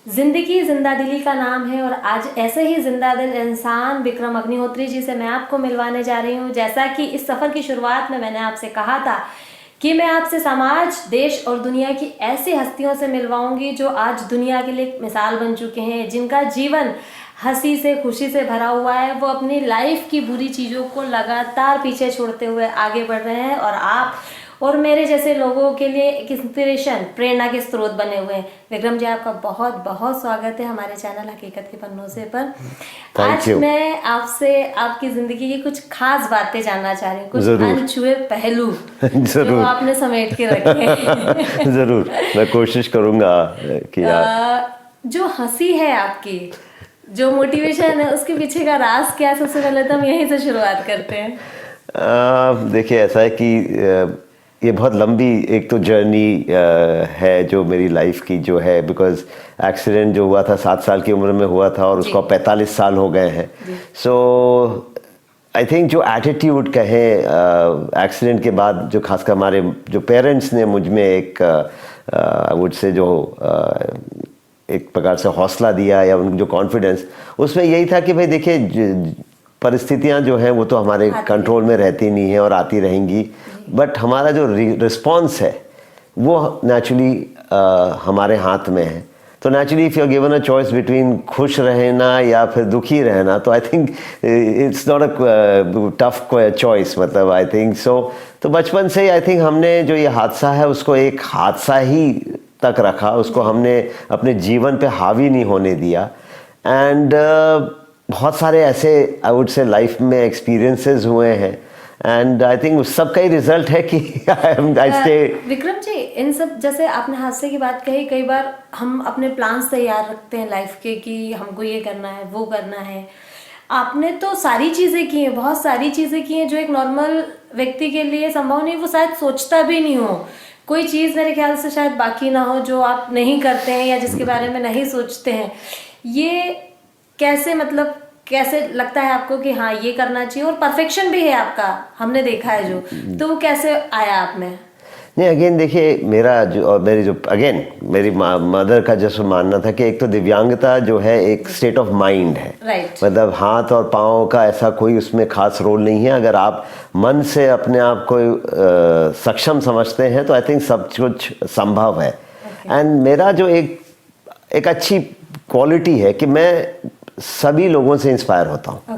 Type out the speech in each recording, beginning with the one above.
जिंदगी जिंदादिली का नाम है और आज ऐसे ही जिंदादिल इंसान विक्रम अग्निहोत्री जी से मैं आपको मिलवाने जा रही हूँ। जैसा कि इस सफ़र की शुरुआत में मैंने आपसे कहा था कि मैं आपसे समाज, देश और दुनिया की ऐसी हस्तियों से मिलवाऊंगी जो आज दुनिया के लिए एक मिसाल बन चुके हैं, जिनका जीवन हंसी से, खुशी से भरा हुआ है। वो अपनी लाइफ की बुरी चीज़ों को लगातार पीछे छोड़ते हुए आगे बढ़ रहे हैं और आप और मेरे जैसे लोगों के लिए एक इंस्पिरेशन, प्रेरणा के स्रोत बने हुए हैं। विक्रम जी, आपका बहुत बहुत स्वागत है हमारे चैनल हकीकत के पन्नों से पर। आज मैं आपसे आपकी ज़िंदगी की कुछ खास बातें जानना चाह रही हूँ, कुछ अनछुए पहलू जो आपने समेट के रखे हैं। जरूर, मैं कोशिश करूँगा कि जो हंसी है आपकी, जो मोटिवेशन है, उसके पीछे का राज क्या है? सबसे पहले तो हम यहीं से शुरुआत करते हैं। देखिए, ऐसा है कि ये बहुत लंबी एक तो जर्नी है जो मेरी लाइफ की जो है, बिकॉज एक्सीडेंट जो हुआ था 7 साल की उम्र में हुआ था और उसको 45 साल हो गए हैं। सो आई थिंक जो एटीट्यूड कहें एक्सीडेंट के बाद, जो खासकर हमारे जो पेरेंट्स ने मुझ में एक आई वुड से जो एक प्रकार से हौसला दिया या उन जो कॉन्फिडेंस, उसमें यही था कि भाई देखिए, परिस्थितियां जो हैं वो तो हमारे कंट्रोल में रहती नहीं है और आती रहेंगी, बट हमारा जो रिस्पॉन्स है वो नेचुरली हमारे हाथ में है। तो naturally if you are given a choice between खुश रहना या फिर दुखी रहना, तो I think it's not a tough choice, मतलब आई थिंक सो। तो बचपन से ही आई थिंक हमने जो ये हादसा है उसको एक हादसा ही तक रखा, उसको हमने अपने जीवन पे हावी नहीं होने दिया। एंड बहुत सारे ऐसे आई वुड से लाइफ में एक्सपीरियंसेस हुए हैं एंड आई थिंक उस सब का ही रिजल्ट है कि आई स्टे। विक्रम जी, इन सब जैसे आपने हादसे की बात कही, कई बार हम अपने प्लान्स तैयार रखते हैं लाइफ के कि हमको ये करना है, वो करना है। आपने तो सारी चीज़ें की हैं, बहुत सारी चीज़ें की हैं जो एक नॉर्मल व्यक्ति के लिए संभव नहीं, वो शायद सोचता भी नहीं हो। कोई चीज़ मेरे ख्याल से शायद बाकी ना हो जो आप नहीं करते हैं या जिसके बारे में नहीं सोचते हैं। ये कैसे, मतलब कैसे लगता है आपको कि हाँ ये करना चाहिए, और परफेक्शन भी है आपका, हमने देखा है जो, तो वो कैसे आया आप में? नहीं, अगेन देखिए, मेरा जो और मेरी जो अगेन मेरी मदर का जैसे मानना था कि एक तो दिव्यांगता जो है एक स्टेट ऑफ माइंड है, मतलब हाथ और पाँव का ऐसा कोई उसमें खास रोल नहीं है। अगर आप मन से अपने आप को सक्षम समझते हैं तो आई थिंक सब कुछ संभव है। एंड मेरा जो एक अच्छी क्वालिटी है कि मैं सभी लोगों से इंस्पायर होता हूँ।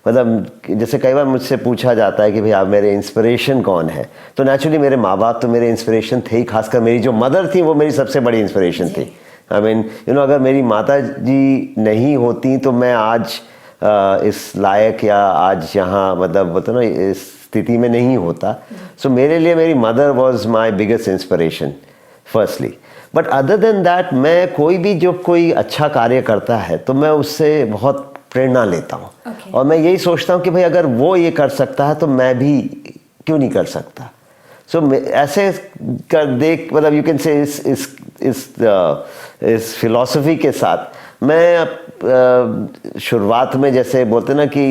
मतलब जैसे कई बार मुझसे पूछा जाता है कि भाई आप मेरे इंस्पिरेशन कौन है, तो नेचुरली मेरे माँ बाप तो मेरे इंस्पिरेशन थे ही, खासकर मेरी जो मदर थी वो मेरी सबसे बड़ी इंस्पिरेशन थी। आई मीन यू नो, अगर मेरी माता जी नहीं होती तो मैं आज इस लायक या आज यहाँ मतलब होता ना इस स्थिति में नहीं होता। सो मेरे लिए मेरी mother was my biggest inspiration firstly. But other than that, मैं कोई भी जो कोई अच्छा कार्य करता है तो मैं उससे बहुत प्रेरणा लेता हूँ। और मैं यही सोचता हूँ कि भाई अगर वो ये कर सकता है तो मैं भी क्यों नहीं कर सकता। सो ऐसे कर देख, मतलब यू कैन से इस फिलॉसफी के साथ मैं शुरुआत में जैसे बोलते ना कि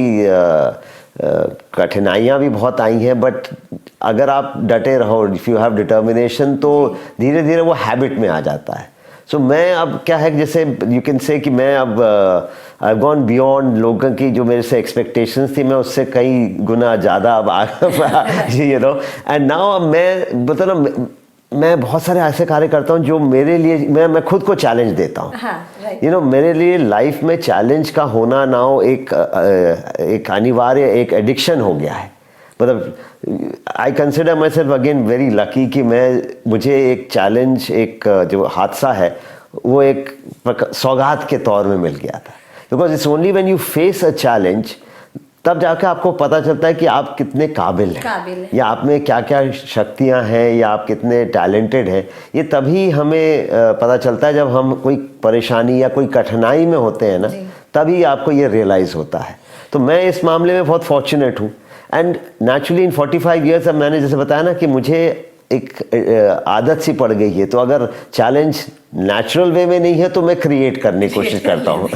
कठिनाइयाँ भी बहुत आई हैं, बट अगर आप डटे रहो, इफ़ यू हैव डिटर्मिनेशन, तो धीरे धीरे वो हैबिट में आ जाता है। सो मैं अब क्या है, जैसे यू कैन से कि मैं अब आई हैव गॉन बियॉन्ड लोगों की जो मेरे से एक्सपेक्टेशंस थी, मैं उससे कई गुना ज़्यादा अब यू नो। एंड नाउ मैं मतलब मैं बहुत सारे ऐसे कार्य करता हूँ जो मेरे लिए मैं खुद को चैलेंज देता हूँ। यू नो, मेरे लिए लाइफ में चैलेंज का होना ना हो एक अनिवार्य, एक एडिक्शन हो गया है। मतलब I consider my self again very lucky कि मुझे एक चैलेंज, एक जो हादसा है वो एक सौगात के तौर में मिल गया था। Because it's only when you face a challenge तब जाकर आपको पता चलता है कि आप कितने काबिल हैं या आप में क्या क्या शक्तियां हैं या आप कितने टैलेंटेड हैं। ये तभी हमें पता चलता है जब हम कोई परेशानी या कोई कठिनाई में होते हैं ना, तभी आपको ये रियलाइज़ होता है। तो मैं इस मामले में बहुत फॉर्चुनेट हूँ। एंड नेचुरली इन 45 ईयर्स, अब मैंने जैसे बताया ना कि मुझे एक आदत सी पड़ गई है, तो अगर चैलेंज नेचुरल वे में नहीं है तो मैं क्रिएट करने की कोशिश करता हूँ।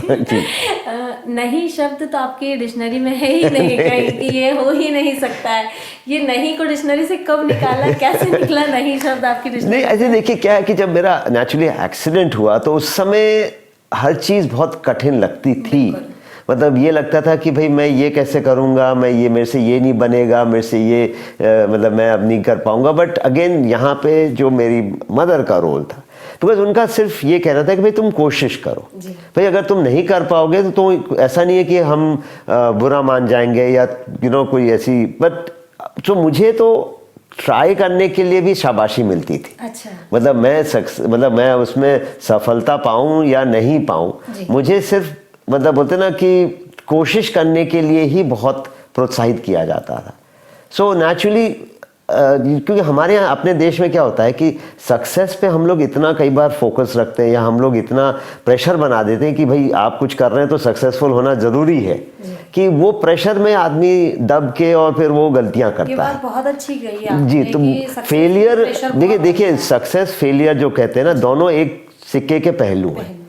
नहीं शब्द तो आपकी डिक्शनरी में है ही नहीं, कहीं कि ये हो ही नहीं सकता है। ये नहीं को डिक्शनरी से कब निकाला, कैसे निकला नहीं शब्द आपकी डिक्शनरी? नहीं, ऐसे देखिए क्या है कि जब मेरा नेचुरली एक्सीडेंट हुआ तो उस समय हर चीज़ बहुत कठिन लगती थी। मतलब ये लगता था कि भाई मैं ये कैसे करूँगा, मैं ये मेरे से ये नहीं बनेगा, मेरे से ये मतलब मैं अब नहीं कर पाऊँगा। बट अगेन यहाँ पे जो मेरी मदर का रोल था, बिकॉज उनका सिर्फ ये कहना था कि भाई तुम कोशिश करो, भाई अगर तुम नहीं कर पाओगे तो ऐसा नहीं है कि हम बुरा मान जाएंगे या कोई ऐसी, बट तो मुझे तो ट्राई करने के लिए भी शाबाशी मिलती थी। अच्छा। मतलब मैं उसमें सफलता पाऊं या नहीं पाऊं, मुझे सिर्फ मतलब बोलते ना कि कोशिश करने के लिए ही बहुत प्रोत्साहित किया जाता था। सो नेचुरली क्योंकि हमारे यहाँ अपने देश में क्या होता है कि सक्सेस पे हम लोग इतना कई बार फोकस रखते हैं या हम लोग इतना प्रेशर बना देते हैं कि भाई आप कुछ कर रहे हैं तो सक्सेसफुल होना ज़रूरी है, कि वो प्रेशर में आदमी दब के और फिर वो गलतियां करता है। ये बात बहुत अच्छी कही आपने जी। तो फेलियर देखिए सक्सेस फेलियर जो कहते हैं ना, दोनों एक सिक्के के पहलू हैं।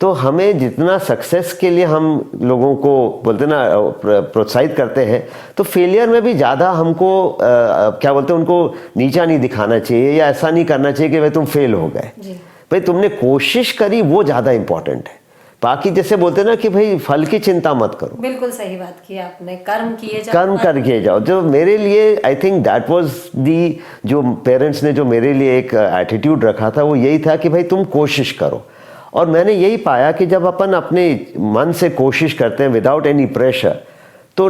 तो हमें जितना सक्सेस के लिए हम लोगों को बोलते ना प्रोत्साहित करते हैं, तो फेलियर में भी ज़्यादा हमको क्या बोलते हैं, उनको नीचा नहीं दिखाना चाहिए या ऐसा नहीं करना चाहिए कि भाई तुम फेल हो गए। भाई तुमने कोशिश करी, वो ज़्यादा इंपॉर्टेंट है। बाकी जैसे बोलते हैं ना कि भाई फल की चिंता मत करो। बिल्कुल सही बात की आपने, कर्म किए जाओ, कर्म करके जाओ। जो मेरे लिए आई थिंक दैट वाज दी, जो पेरेंट्स ने जो मेरे लिए एक एटीट्यूड रखा था वो यही था कि भाई तुम कोशिश करो। और मैंने यही पाया कि जब अपन अपने मन से कोशिश करते हैं विदाउट एनी प्रेशर, तो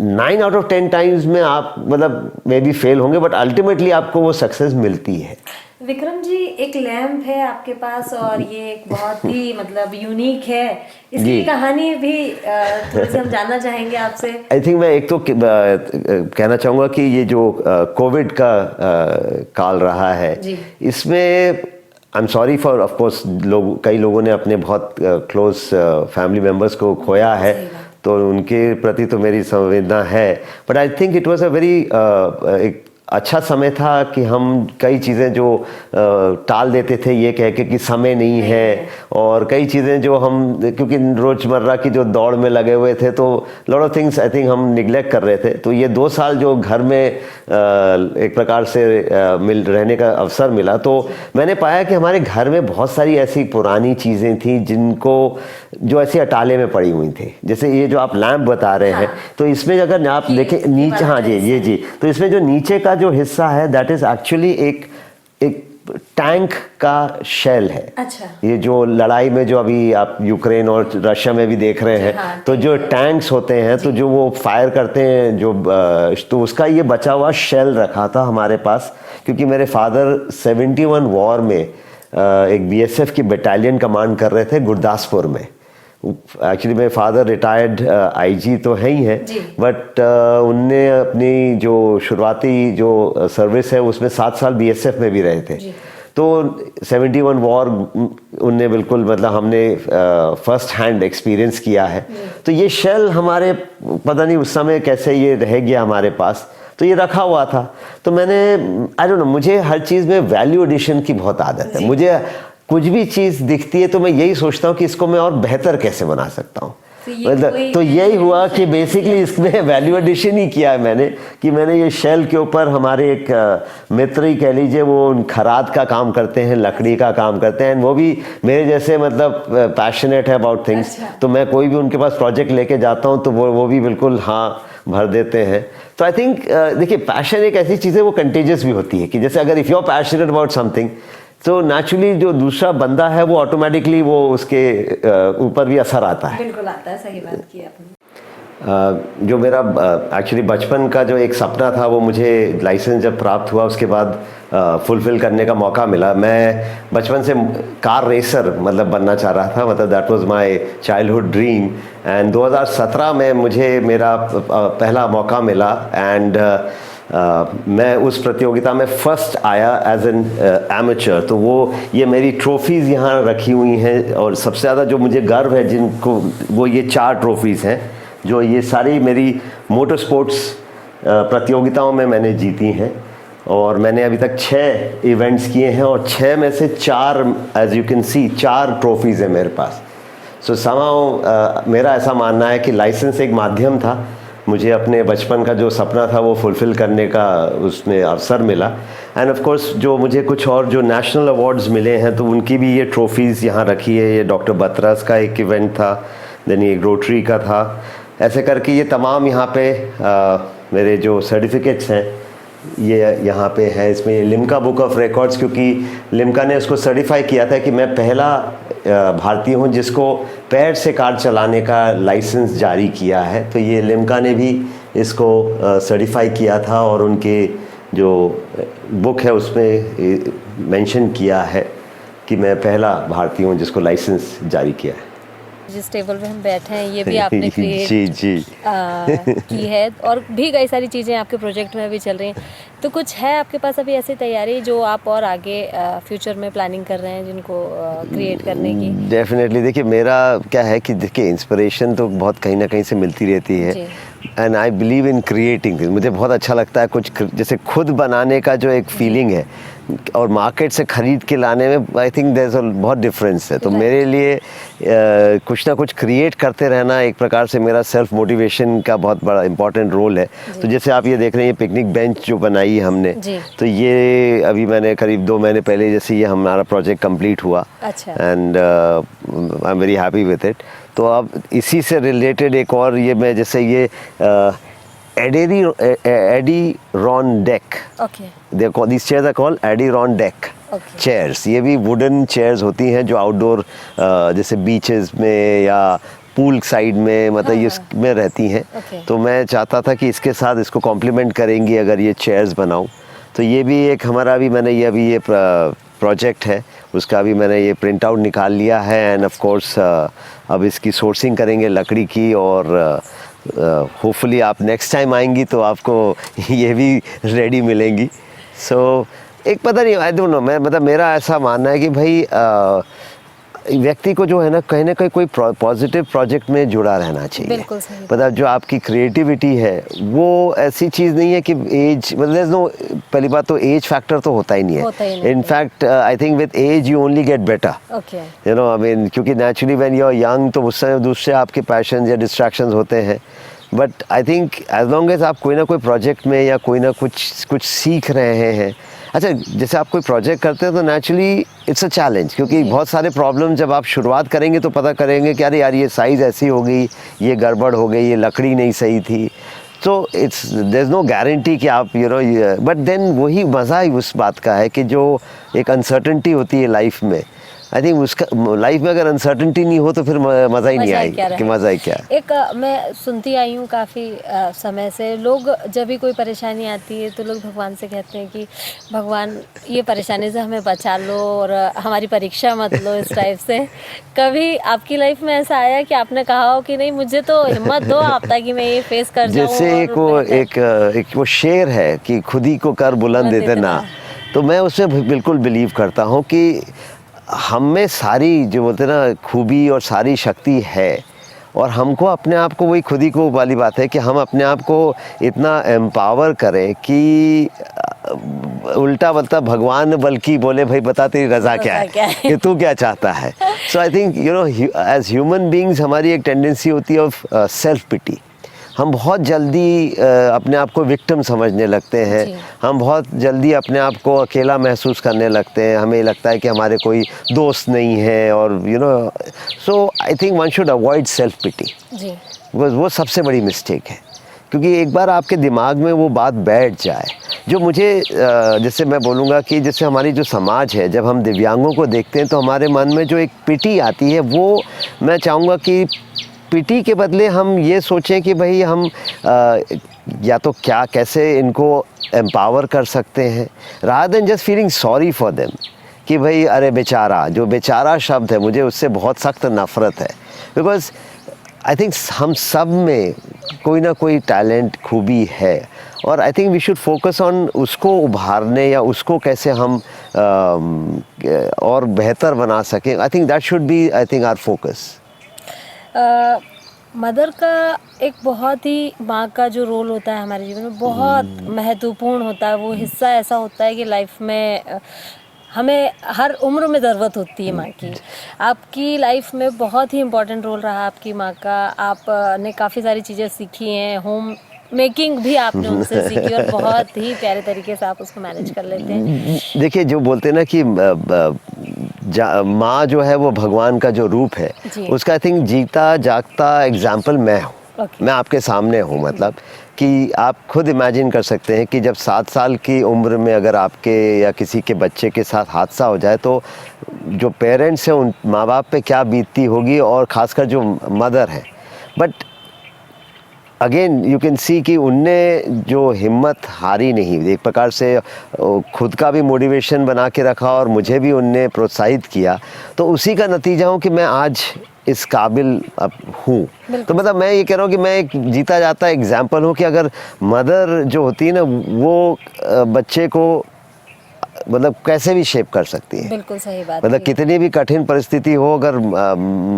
9 आउट ऑफ 10 टाइम्स में आप मतलब मे बी फेल होंगे, बट अल्टीमेटली आपको वो सक्सेस मिलती है। विक्रम जी, एक लैंप है आपके पास और ये एक बहुत ही मतलब यूनिक है, इसकी कहानी भी थोड़ी सी हम जानना चाहेंगे आपसे। आई थिंक मैं एक तो कहना चाहूँगा कि ये जो कोविड का काल रहा है, इसमें I am sorry for of course कई लोगों ने अपने बहुत क्लोज फैमिली मेम्बर्स को खोया है, तो उनके प्रति तो मेरी संवेदना है। But I think it was a very एक अच्छा समय था कि हम कई चीज़ें जो टाल देते थे ये कह के कि समय नहीं है, और कई चीज़ें जो हम क्योंकि रोज़मर्रा की जो दौड़ में लगे हुए थे तो lot of things I think हम निगलेक्ट कर रहे थे। तो ये 2 साल जो घर में एक प्रकार से रहने का अवसर मिला, तो मैंने पाया कि हमारे घर में बहुत सारी ऐसी पुरानी चीज़ें थी जिनको जो ऐसे अटाले में पड़ी हुई थी। जैसे ये जो आप लैंप बता रहे हैं, तो इसमें अगर आप देखें नीचे, हाँ जी, तो इसमें जो नीचे का जो हिस्सा है दैट इज एक्चुअली एक टैंक का शेल है। अच्छा। ये जो लड़ाई में जो अभी आप यूक्रेन और रशिया में भी देख रहे हैं, तो जो टैंक्स होते हैं तो जो वो फायर करते हैं जो तो उसका ये बचा हुआ शेल रखा था हमारे पास, क्योंकि मेरे फादर 71 वॉर में एक बीएसएफ की बटालियन कमांड कर रहे थे गुरदासपुर में। एक्चुअली मेरे फादर रिटायर्ड आईजी तो है ही हैं, बट उनने अपनी जो शुरुआती जो सर्विस है उसमें 7 साल बीएसएफ में भी रहे थे। तो 71 वॉर उनने बिल्कुल मतलब हमने फर्स्ट हैंड एक्सपीरियंस किया है। तो ये शेल हमारे पता नहीं उस समय कैसे ये रह गया हमारे पास, तो ये रखा हुआ था। तो मैंने आई डोंट नो, मुझे हर चीज़ में वैल्यू एडिशन की बहुत आदत है। मुझे कुछ भी चीज़ दिखती है तो मैं यही सोचता हूँ कि इसको मैं और बेहतर कैसे बना सकता हूँ। मतलब तो यही हुआ कि बेसिकली इसमें वैल्यू एडिशन ही किया है मैंने, कि मैंने ये शेल के ऊपर हमारे एक मित्र ही कह लीजिए, वो खराद का काम करते हैं, लकड़ी का काम करते हैं, वो भी मेरे जैसे मतलब पैशनेट है अबाउट थिंग्स। तो मैं कोई भी उनके पास प्रोजेक्ट लेके जाता हूँ तो वो भी बिल्कुल हाँ भर देते हैं। तो आई थिंक देखिए पैशन एक ऐसी चीज़ है, वो कंटेजियस भी होती है, कि जैसे अगर if you are passionate about something तो नेचुरली जो दूसरा बंदा है वो ऑटोमेटिकली वो उसके ऊपर भी असर आता है। बिल्कुल आता है, सही बात की आपने। जो मेरा एक्चुअली बचपन का जो एक सपना था वो मुझे लाइसेंस जब प्राप्त हुआ उसके बाद फुलफिल करने का मौका मिला। मैं बचपन से कार रेसर मतलब बनना चाह रहा था, मतलब that was my childhood dream. And 2017 में मुझे मेरा पहला मौका मिला, एंड मैं उस प्रतियोगिता में फर्स्ट आया एज एन एमेचर। तो वो ये मेरी ट्रॉफीज़ यहाँ रखी हुई हैं, और सबसे ज़्यादा जो मुझे गर्व है जिनको, वो ये 4 ट्रॉफीज़ हैं जो ये सारी मेरी मोटर स्पोर्ट्स प्रतियोगिताओं में मैंने जीती हैं। और मैंने अभी तक 6 इवेंट्स किए हैं, और 6 में से 4 as you can see 4 trophies हैं मेरे पास। सो समाउ मेरा ऐसा मानना है कि लाइसेंस एक माध्यम था, मुझे अपने बचपन का जो सपना था वो फुलफ़िल करने का उसमें अवसर मिला। एंड ऑफ कोर्स जो मुझे कुछ और जो नेशनल अवार्ड्स मिले हैं तो उनकी भी ये ट्रॉफीज़ यहाँ रखी है। ये डॉक्टर बतरास का एक इवेंट था, देन ये रोटरी का था, ऐसे करके ये तमाम यहाँ पे मेरे जो सर्टिफिकेट्स हैं ये यहाँ पे है। इसमें ये लिम्का बुक ऑफ रिकॉर्ड्स, क्योंकि लिम्का ने उसको सर्टिफाई किया था कि मैं पहला भारतीय हूँ जिसको पैर से कार चलाने का लाइसेंस जारी किया है। तो ये लिम्का ने भी इसको सर्टिफाई किया था और उनके जो बुक है उसमें मेंशन किया है कि मैं पहला भारतीय हूँ जिसको लाइसेंस जारी किया है। जिस टेबल पे हम बैठे हैं ये भी आपने क्रिएट जी की है, और भी कई सारी चीज़ें आपके प्रोजेक्ट में अभी चल रही हैं। तो कुछ है आपके पास अभी ऐसी तैयारी जो आप और आगे फ्यूचर में प्लानिंग कर रहे हैं जिनको क्रिएट करने की? डेफिनेटली, देखिए मेरा क्या है कि देखिए इंस्पिरेशन तो बहुत कहीं ना कहीं से मिलती रहती है, and I believe in creating. मुझे बहुत अच्छा लगता है कुछ जैसे खुद बनाने का जो एक फीलिंग है और मार्केट से ख़रीद के लाने में, आई थिंक देयर इज़ बहुत डिफरेंस है। तो मेरे लिए कुछ ना कुछ क्रिएट करते रहना एक प्रकार से मेरा सेल्फ मोटिवेशन का बहुत बड़ा इंपॉर्टेंट रोल है। तो जैसे आप ये देख रहे हैं ये पिकनिक बेंच जो बनाई है हमने, तो ये अभी मैंने करीब 2 महीने पहले जैसे ये हमारा प्रोजेक्ट कंप्लीट हुआ, and I am very happy with it. तो अब इसी से रिलेटेड एक और ये मैं जैसे ये Adirondack, these chairs are called Adirondack chairs. ये भी वुडन चेयर्स होती हैं जो आउटडोर जैसे बीचेस में या पूल साइड में मतलब ये में रहती हैं। तो मैं चाहता था कि इसके साथ इसको कॉम्प्लीमेंट करेंगी अगर ये चेयर्स बनाऊं। तो ये भी एक हमारा भी मैंने ये अभी ये प्रोजेक्ट है उसका भी मैंने ये प्रिंट आउट निकाल लिया है, एंड ऑफ कोर्स अब इसकी सोर्सिंग करेंगे लकड़ी की, और होपफुली आप नेक्स्ट टाइम आएंगी तो आपको ये भी रेडी मिलेंगी। सो एक पता नहीं, आई डोंट नो, मैं मतलब मेरा ऐसा मानना है कि भाई व्यक्ति को जो है ना कहीं कोई पॉजिटिव प्रोजेक्ट में जुड़ा रहना चाहिए। बिल्कुल सही। मतलब जो आपकी क्रिएटिविटी है वो ऐसी चीज़ नहीं है कि एज, मतलब नो, पहली बात तो एज फैक्टर तो होता ही नहीं है। In fact I think with age you only get better, you know, I mean, क्योंकि naturally when you are young तो उस समय दूसरे आपके पैशन या डिस्ट्रैक्शंस होते हैं। But I think as long as आप कोई ना कोई प्रोजेक्ट में या कोई ना कुछ सीख रहे हैं। अच्छा, जैसे आप कोई प्रोजेक्ट करते हैं तो नेचुरली इट्स अ चैलेंज, क्योंकि बहुत सारे प्रॉब्लम जब आप शुरुआत करेंगे तो पता करेंगे कि अरे यार ये साइज़ ऐसी हो गई, ये गड़बड़ हो गई, ये लकड़ी नहीं सही थी। तो it's there is no guarantee कि आप यू नो, बट देन वही मज़ा ही उस बात का है कि जो एक अनसर्टेनिटी होती है लाइफ में, आई थिंक उसका लाइफ में अगर अनसर्टेनिटी नहीं हो तो फिर मज़ा ही नहीं आएगा कि मज़ा ही क्या है। एक मैं सुनती आई हूँ काफ़ी समय से, लोग जब भी कोई परेशानी आती है तो लोग भगवान से कहते हैं कि भगवान ये परेशानी से हमें बचा लो और हमारी परीक्षा मत लो, इस टाइप से। कभी आपकी लाइफ में ऐसा आया कि आपने कहा हो कि नहीं मुझे तो हिम्मत दो आप ताकि मैं ये फेस कर जाऊँ? जैसे एक वो शेर है कि खुद ही को कर बुलंद इतना, तो मैं उसमें बिल्कुल बिलीव करता हूँ कि हम में सारी जो बोलते हैं ना खूबी और सारी शक्ति है, और हमको अपने आप को, वही खुद ही को वाली बात है कि हम अपने आप को इतना एम्पावर करें कि उल्टा मतलब भगवान बल्कि बोले भाई बता तेरी रज़ा क्या है कि तू क्या चाहता है। So I think you know as human beings हमारी एक टेंडेंसी होती है ऑफ सेल्फ पिटी। हम बहुत जल्दी अपने आप को विक्टिम समझने लगते हैं, हम बहुत जल्दी अपने आप को अकेला महसूस करने लगते हैं, हमें लगता है कि हमारे कोई दोस्त नहीं है, और you know, so I think one should avoid self pity, because वो सबसे बड़ी मिस्टेक है। क्योंकि एक बार आपके दिमाग में वो बात बैठ जाए, जो मुझे जैसे मैं बोलूँगा कि जैसे हमारी जो समाज है, जब हम दिव्यांगों को देखते हैं तो हमारे मन में जो एक पिटी आती है, वो मैं चाहूँगा कि पिटी के बदले हम ये सोचें कि भाई हम या तो क्या कैसे इनको एम्पावर कर सकते हैं, rather than just feeling sorry for them कि भाई अरे बेचारा। जो बेचारा शब्द है मुझे उससे बहुत सख्त नफ़रत है, बिकॉज़ आई थिंक हम सब में कोई ना कोई टैलेंट खूबी है, और I think we should focus on उसको उभारने या उसको कैसे हम और बेहतर बना सकें। I think that should be, I think, our focus. Mother का एक बहुत ही, माँ का जो रोल होता है हमारे जीवन में बहुत महत्वपूर्ण होता है। वो हिस्सा ऐसा होता है कि लाइफ में हमें हर उम्र में ज़रूरत होती है माँ की। आपकी लाइफ में बहुत ही इम्पोर्टेंट रोल रहा आपकी माँ का। आपने काफ़ी सारी चीज़ें सीखी हैं, होम मेकिंग भी आपने उनसे सीखी और बहुत ही प्यारे तरीके से आप उसको मैनेज कर लेते हैं। देखिए, जो बोलते हैं ना कि माँ जो है वो भगवान का जो रूप है, उसका आई थिंक जीता जागता एग्जाम्पल मैं हूँ। मैं आपके सामने हूँ, मतलब कि आप खुद इमेजिन कर सकते हैं कि जब 7 साल की उम्र में अगर आपके या किसी के बच्चे के साथ हादसा हो जाए तो जो पेरेंट्स हैं उन माँ बाप पे क्या बीतती होगी, और ख़ासकर जो मदर है। बट अगेन यू कैन सी कि उनने जो हिम्मत हारी नहीं, एक प्रकार से खुद का भी मोटिवेशन बना के रखा और मुझे भी उनने प्रोत्साहित किया, तो उसी का नतीजा हूँ कि मैं आज इस काबिल अब हूँ। तो मतलब मैं ये कह रहा हूँ कि मैं एक जीता जाता एग्जाम्पल हूँ कि अगर मदर जो होती है ना वो बच्चे को मतलब कैसे भी शेप कर सकती है। बिल्कुल सही बात। मतलब कितनी भी कठिन परिस्थिति हो, अगर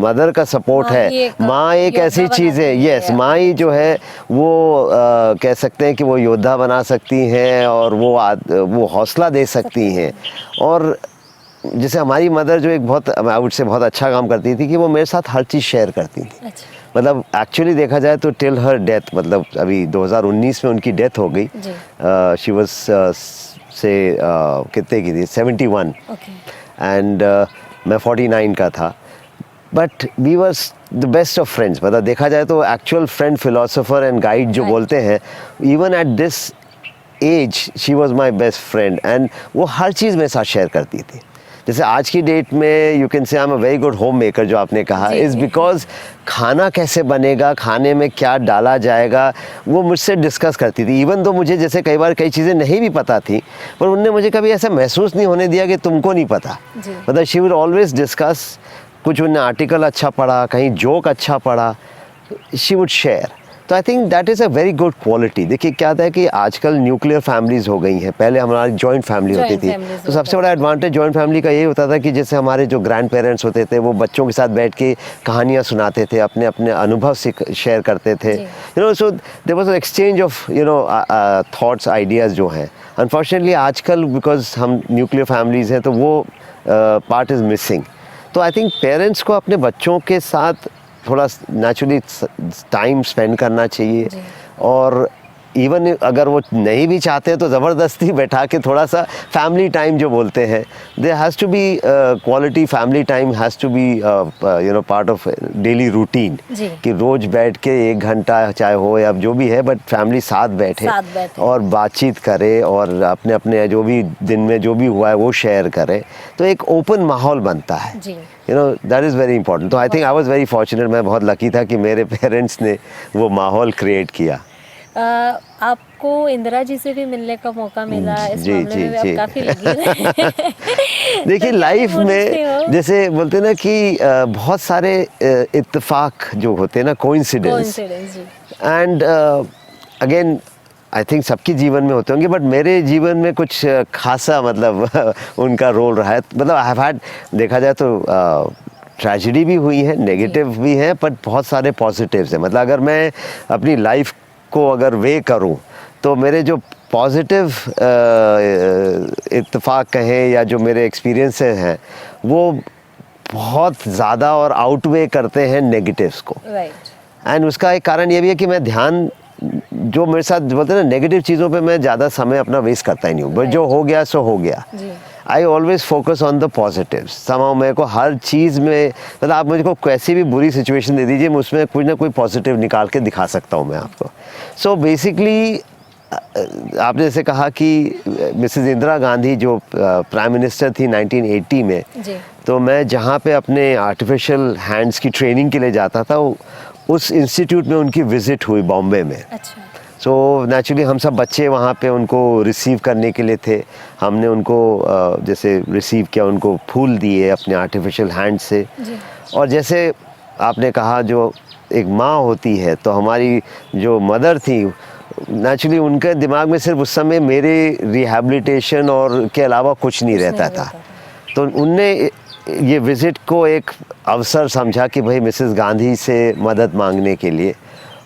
मदर का सपोर्ट है, माँ एक ऐसी चीज़ है, यस, माँ ही जो है वो कह सकते हैं कि वो योद्धा बना सकती हैं और वो हौसला दे सकती हैं। और जैसे हमारी मदर जो एक बहुत आई वुड से बहुत अच्छा काम करती थी कि वो मेरे साथ हर चीज़ शेयर करती थी। अच्छा। मतलब एक्चुअली देखा जाए तो टिल हर डेथ, मतलब अभी 2019 में उनकी डेथ हो गई। शी वाज से कितने की थी, 71, एंड मैं 49 का था। But we was the best of friends. मतलब देखा जाए तो actual friend, philosopher and guide जो बोलते हैं, even at this age she was my best friend. And वो हर चीज़ मेरे साथ शेयर करती थी। जैसे आज की डेट में you can say I am a very good home maker, जो आपने कहा, इज़ बिकॉज खाना कैसे बनेगा, खाने में क्या डाला जाएगा, वो मुझसे डिस्कस करती थी। इवन तो मुझे जैसे कई बार कई चीज़ें नहीं भी पता थी, पर उनने मुझे कभी ऐसा महसूस नहीं होने दिया कि तुमको नहीं पता। मतलब शी विल ऑलवेज डिस्कस। कुछ उन्हें आर्टिकल अच्छा पढ़ा, कहीं जोक अच्छा पढ़ा, शी वुड शेयर। तो I think that is a very good quality. देखिए क्या था कि आजकल न्यूक्लियर फैमिलीज़ हो गई हैं, पहले हमारी जॉइंट फैमिली होती थी। तो सबसे बड़ा एडवांटेज जॉइंट फैमिली का ये होता था कि जैसे हमारे जो ग्रैंड पेरेंट्स होते थे वो बच्चों के साथ बैठ के कहानियाँ सुनाते थे, अपने अपने अनुभव से शेयर करते थे, you know. So there was an exchange of you know thoughts, ideas जो हैं। अनफॉर्चुनेटली आजकल बिकॉज हम न्यूक्लियर फैमिलीज़ हैं तो वो पार्ट इज़ मिसिंग। तो आई थिंक पेरेंट्स को अपने बच्चों के साथ थोड़ा नेचुरली टाइम स्पेंड करना चाहिए। और इवन अगर वो नहीं भी चाहते तो ज़बरदस्ती बैठा के थोड़ा सा फैमिली टाइम जो बोलते हैं, there has to be quality family time has to be you know part of daily routine, कि रोज़ बैठ के 1 घंटा चाहे हो या जो भी है, बट फैमिली साथ बैठे और बातचीत करे और अपने अपने जो भी दिन में जो भी हुआ है वो शेयर करे, तो एक ओपन माहौल बनता है। You know that is very important. तो I think I was very fortunate, मैं बहुत लकी था कि मेरे पेरेंट्स ने वो माहौल क्रिएट किया। आपको इंदिरा जी से भी मिलने का मौका मिला, इस मामले में आप काफी लगी। देखिए लाइफ में जैसे बोलते हैं ना कि बहुत सारे इत्तेफाक जो होते हैं ना, coincidence, and again I think सबके जीवन में होते होंगे, बट मेरे जीवन में कुछ खासा मतलब उनका रोल रहा है। मतलब आई हैव हैड, देखा जाए तो ट्रेजेडी भी हुई है, नेगेटिव भी है, बट बहुत सारे पॉजिटिव्स हैं। मतलब अगर मैं अपनी लाइफ को अगर वे करूं तो मेरे जो पॉजिटिव इत्तेफाक कहें या जो मेरे एक्सपीरियंसेस हैं वो बहुत ज़्यादा और आउटवे करते हैं नेगेटिव्स को। एंड उसका एक कारण ये भी है कि मैं ध्यान जो मेरे साथ बोलते हैं ना नेगेटिव चीज़ों पे मैं ज़्यादा समय अपना वेस्ट करता ही नहीं हूँ। बट जो हो गया सो हो गया। I always focus on the positives. समाउ मेरे को हर चीज़ में, मतलब आप मुझे को कैसी भी बुरी सिचुएशन दे दीजिए, मैं उसमें कुछ ना कोई पॉजिटिव निकाल के दिखा सकता हूँ मैं आपको। सो बेसिकली आपने जैसे कहा कि मिसेस इंदिरा गांधी जो प्राइम मिनिस्टर थी 1980 में, तो मैं जहाँ पे अपने आर्टिफिशियल हैंड्स की ट्रेनिंग के लिए जाता था उस इंस्टीट्यूट में उनकी विज़िट हुई बॉम्बे में। अच्छा। सो नेचुरली हम सब बच्चे वहाँ पे उनको रिसीव करने के लिए थे। हमने उनको जैसे रिसीव किया, उनको फूल दिए अपने आर्टिफिशियल हैंड से। और जैसे आपने कहा जो एक माँ होती है, तो हमारी जो मदर थी नेचुरली उनके दिमाग में सिर्फ उस समय मेरे रिहैबिलिटेशन और के अलावा कुछ नहीं रहता था। तो उनने ये विज़िट को एक अवसर समझा कि भाई मिसेस गांधी से मदद मांगने के लिए,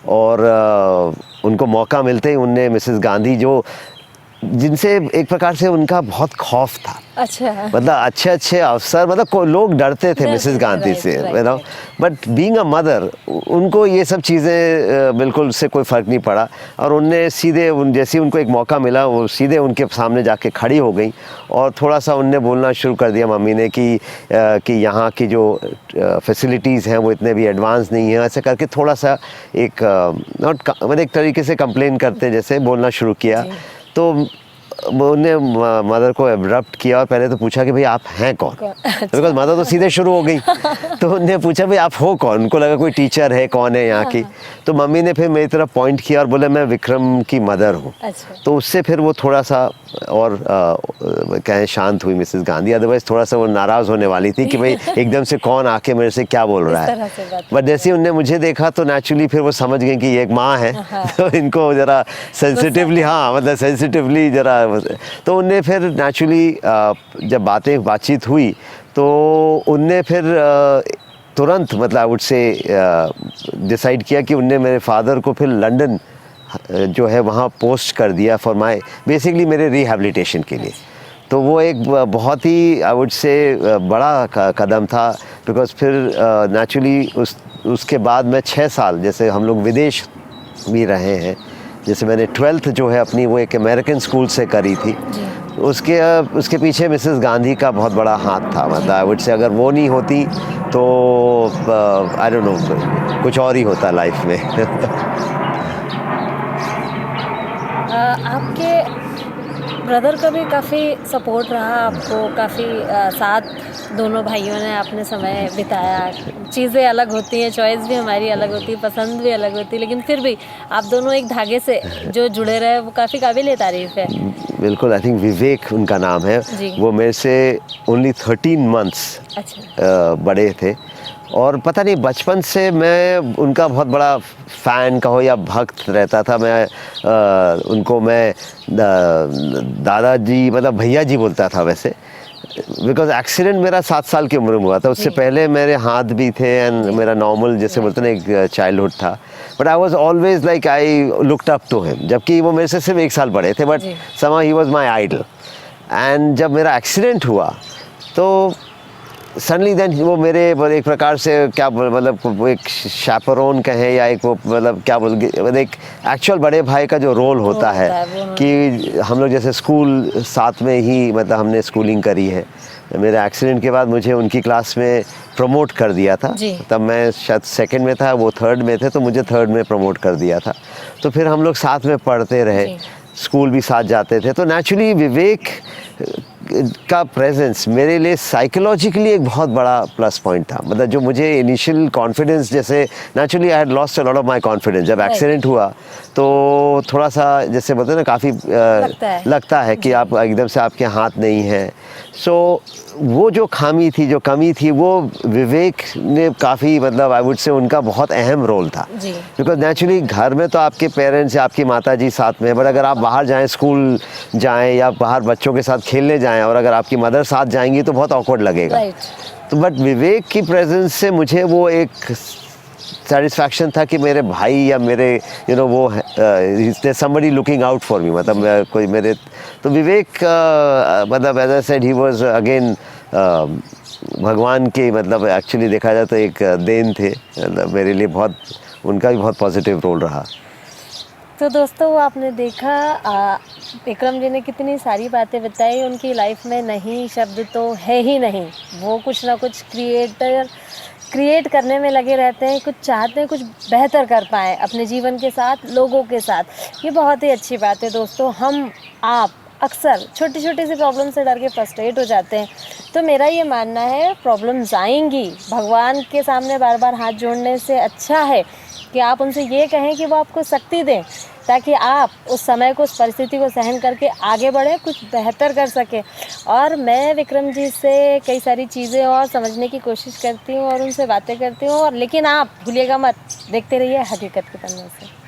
और उनको मौका मिलते ही उनने मिसेस गांधी जो जिनसे एक प्रकार से उनका बहुत खौफ था। अच्छा। मतलब अच्छे अच्छे अफसर, मतलब लोग डरते थे मिसेस गांधी से, you know, but being a mother उनको ये सब चीज़ें बिल्कुल उससे कोई फ़र्क नहीं पड़ा। और उनने सीधे जैसे उनको एक मौका मिला वो सीधे उनके सामने जाके खड़ी हो गई और थोड़ा सा उनने बोलना शुरू कर दिया मम्मी ने कि यहाँ की जो फैसिलिटीज़ हैं वो इतने भी एडवांस नहीं है, ऐसे करके थोड़ा सा एक नॉट मतलब एक तरीके से कंप्लेन करते जैसे बोलना शुरू किया। तो उन्होंने मदर को एब्रप्ट किया और पहले तो पूछा कि भाई आप हैं कौन, बिकॉज मदर तो सीधे शुरू हो गई। तो उन्होंने पूछा भाई आप हो कौन, उनको लगा कोई टीचर है, कौन है यहाँ की। तो मम्मी ने फिर मेरी तरफ पॉइंट किया और बोले मैं विक्रम की मदर हूँ। तो उससे फिर वो थोड़ा सा और कहें शांत हुई मिसेस गांधी, अदरवाइज थोड़ा सा वो नाराज़ होने वाली थी कि भाई एकदम से कौन आके मेरे से क्या बोल रहा है। बट जैसे ही उनने मुझे देखा तो नेचुरली फिर वो समझ गई कि ये एक माँ है, तो इनको ज़रा सेंसिटिवली, हाँ मतलब सेंसिटिवली ज़रा, तो उनने फिर नेचुरली जब बातचीत हुई तो उनने फिर तुरंत मतलब आई वुड से डिसाइड किया कि उनने मेरे फादर को फिर लंदन जो है वहाँ पोस्ट कर दिया फॉर माय बेसिकली मेरे रिहैबिलिटेशन के लिए। तो वो एक बहुत ही आई वुड से बड़ा कदम था, बिकॉज फिर नेचुरली उसके बाद मैं 6 साल जैसे हम लोग विदेश भी रहे हैं। जैसे मैंने 12th जो है अपनी वो एक अमेरिकन स्कूल से करी थी, उसके पीछे मिसेस गांधी का बहुत बड़ा हाथ था। मतलब आई वुड से अगर वो नहीं होती तो आई डोंट नो कुछ और ही होता लाइफ में। आपके ब्रदर का भी काफ़ी सपोर्ट रहा आपको, काफ़ी साथ दोनों भाइयों ने आपने समय बिताया। चीज़ें अलग होती हैं, चॉइस भी हमारी अलग होती है, पसंद भी अलग होती है, लेकिन फिर भी आप दोनों एक धागे से जो जुड़े रहे वो काफ़ी काबिल तारीफ़ है। बिल्कुल, आई थिंक विवेक उनका नाम है। वो मेरे से ओनली 13 मंथ्स बड़े थे और पता नहीं बचपन से मैं उनका बहुत बड़ा फ़ैन कहो या भक्त रहता था। मैं उनको मैं दादाजी मतलब भैया जी बोलता था वैसे, बिकॉज एक्सीडेंट मेरा 7 साल की उम्र में हुआ था। उससे पहले मेरे हाथ भी थे एंड मेरा नॉर्मल जैसे बोलते ना एक चाइल्डहुड था। But I was always like I looked up to him, जबकि वो मेरे से सिर्फ 1 साल बड़े थे, but somehow he was my idol. And जब मेरा एक्सीडेंट हुआ तो सडनली देन वो मेरे एक प्रकार से क्या मतलब एक शैपरोन कहें या एक वो मतलब क्या बोल मतलब एक एक्चुअल बड़े भाई का जो रोल होता है कि हम लोग जैसे स्कूल साथ में ही मतलब हमने स्कूलिंग करी है। मेरे एक्सीडेंट के बाद मुझे उनकी क्लास में प्रमोट कर दिया था, तब मैं शायद 2nd में था, वो 3rd में थे, तो मुझे 3rd में प्रमोट कर दिया था। तो फिर हम लोग साथ में पढ़ते रहे, स्कूल भी साथ जाते थे। तो नेचुरली विवेक का प्रेजेंस मेरे लिए साइकोलॉजिकली एक बहुत बड़ा प्लस पॉइंट था। मतलब जो मुझे इनिशियल कॉन्फिडेंस, जैसे naturally I had lost a lot of my confidence जब एक्सीडेंट हुआ, तो थोड़ा सा जैसे बोलते हैं ना काफ़ी लगता है कि आप एकदम से आपके हाथ नहीं है। सो वो जो खामी थी, जो कमी थी, वो विवेक ने काफ़ी मतलब आई वुड से उनका बहुत अहम रोल था। बिकॉज नेचुरली घर में तो आपके पेरेंट्स या आपकी माता जी साथ में, बट अगर आप बाहर जाएं, स्कूल जाएं या बाहर बच्चों के साथ खेलने जाएं और अगर आपकी मदर साथ जाएंगी तो बहुत ऑकवर्ड लगेगा। तो बट विवेक की प्रेजेंस से मुझे वो एक सेटिस्फैक्शन था कि मेरे भाई या मेरे यू नो वो somebody looking out for me, मतलब कोई मेरे, तो विवेक मतलब as I said he was again भगवान के मतलब एक्चुअली देखा जाए तो एक देन थे, मतलब मेरे लिए बहुत उनका भी बहुत पॉजिटिव रोल रहा। तो दोस्तों आपने देखा विक्रम जी ने कितनी सारी बातें बताई। उनकी लाइफ में नहीं शब्द तो है ही नहीं, वो कुछ ना कुछ क्रिएट करने में लगे रहते हैं, कुछ चाहते हैं कुछ बेहतर कर पाएँ अपने जीवन के साथ, लोगों के साथ। ये बहुत ही अच्छी बात है दोस्तों। हम आप अक्सर छोटी छोटी सी प्रॉब्लम से डर के फ्रस्ट्रेट हो जाते हैं। तो मेरा ये मानना है प्रॉब्लम्स आएंगी, भगवान के सामने बार बार हाथ जोड़ने से अच्छा है कि आप उनसे ये कहें कि वो आपको शक्ति दें, ताकि आप उस समय को, उस परिस्थिति को सहन करके आगे बढ़ें, कुछ बेहतर कर सकें। और मैं विक्रम जी से कई सारी चीज़ें और समझने की कोशिश करती हूँ और उनसे बातें करती हूँ। और लेकिन आप भूलिएगा मत, देखते रहिए हकीकत के पन्ने से।